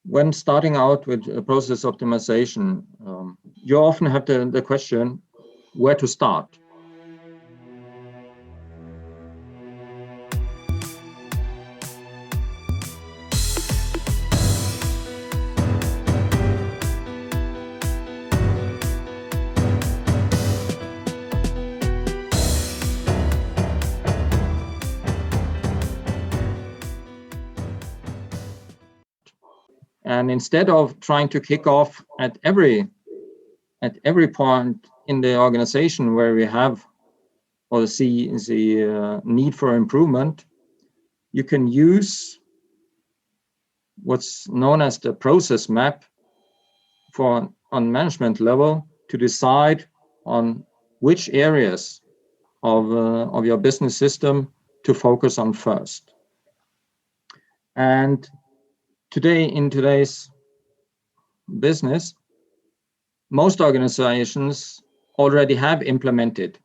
when starting out with a process optimization, you often have the question where to start. And instead of trying to kick off at every point in the organization where we have or see the need for improvement, you can use what's known as the process map on management level to decide on which areas of your business system to focus on first. And in today's business, most organizations already have implemented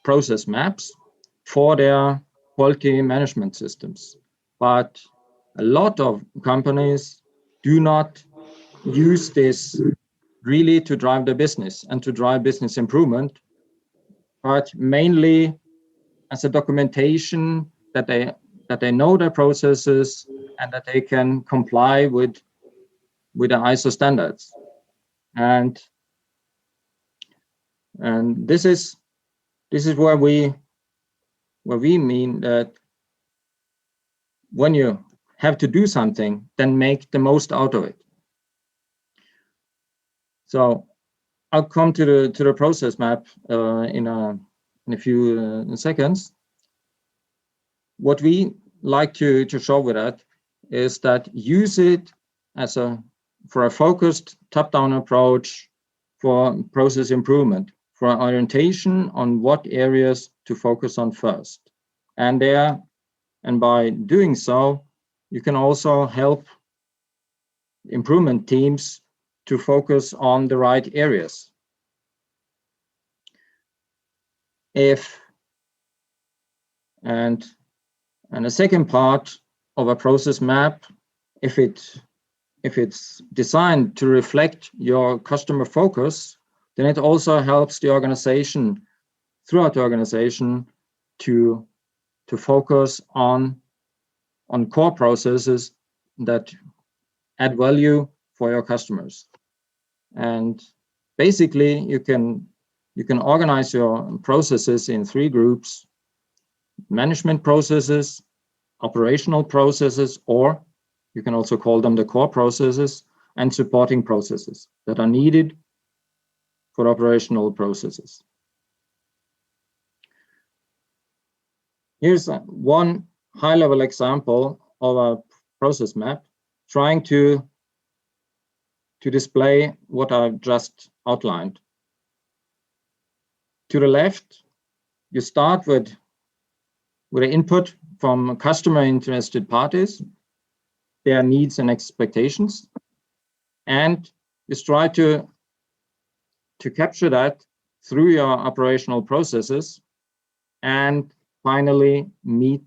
process maps for their quality management systems. But a lot of companies do not use this really to drive the business and to drive business improvement, but mainly as a documentation that they know their processes and that they can comply with the ISO standards. And this is where we mean that when you have to do something, then make the most out of it. So I'll come to the process map in a few seconds. What we like to show with that is that use it for a focused top-down approach for process improvement, for orientation on what areas to focus on first. And by doing so, you can also help improvement teams to focus on the right areas. And the second part of a process map, if it's designed to reflect your customer focus, then it also helps the organization, throughout the organization, to focus on core processes that add value for your customers. And basically, you can organize your processes in 3 groups: management processes, operational processes, or you can also call them the core processes, and supporting processes that are needed for operational processes. Here's one high-level example of a process map trying to display what I've just outlined. To the left, you start with the input from customer interested parties, their needs and expectations, and you try to capture that through your operational processes and finally meet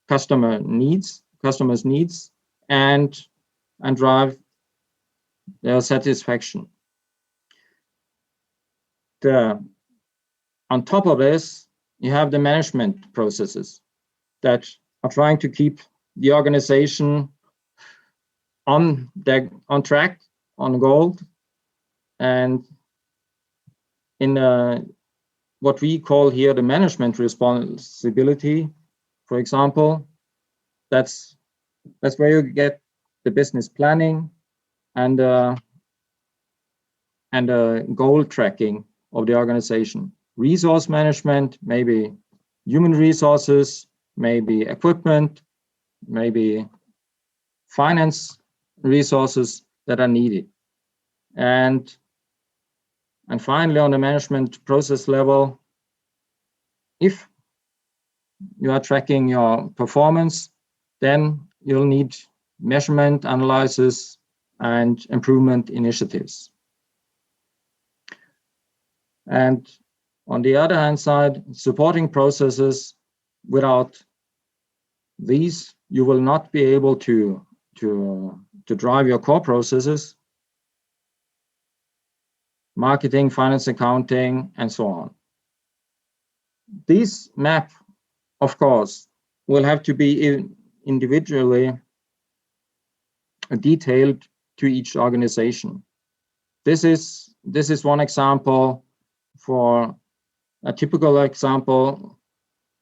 customers' needs and drive their satisfaction. On top of this, you have the management processes that are trying to keep the organization on track, on goal, and in what we call here the management responsibility, for example, that's where you get the business planning and goal tracking of the organization. Resource management, maybe human resources, maybe equipment, maybe finance resources that are needed. And finally, on the management process level, if you are tracking your performance, then you'll need measurement, analysis, and improvement initiatives. And on the other hand side, supporting processes, without these, you will not be able to drive your core processes, marketing, finance, accounting, and so on. This map, of course, will have to be individually detailed to each organization. This is one example for a typical example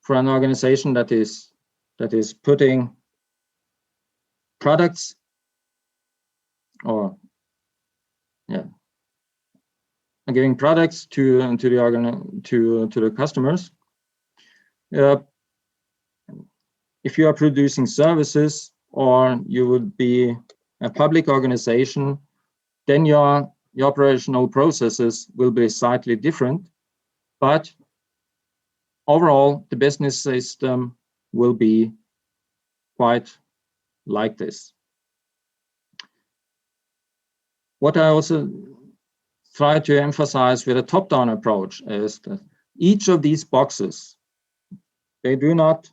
for an organization that is putting products or giving products to the customers. If you are producing services or you would be a public organization, then your operational processes will be slightly different, but overall the business system will be quite like this. What I also try to emphasize with a top-down approach is that each of these boxes, they do not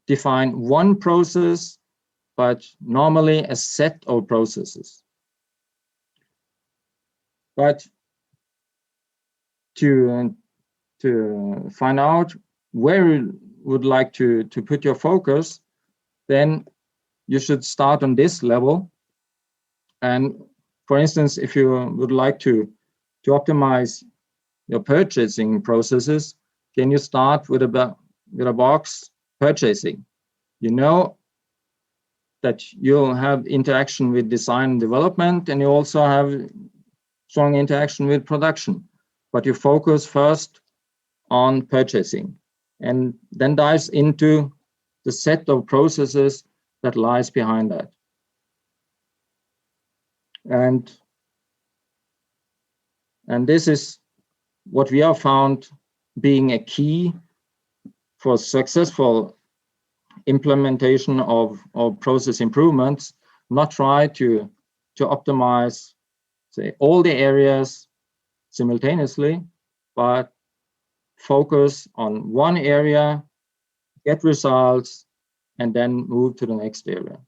define one process, but normally a set of processes. But to find out where you would like to put your focus, then you should start on this level. And for instance, if you would like to optimize your purchasing processes, then you start with a box purchasing. You know that you'll have interaction with design and development, and you also have strong interaction with production, but you focus first on purchasing and then dives into the set of processes that lies behind that. And this is what we have found being a key for successful implementation of process improvements. Not try to optimize, say, all the areas simultaneously, but focus on one area, get results, and then move to the next area.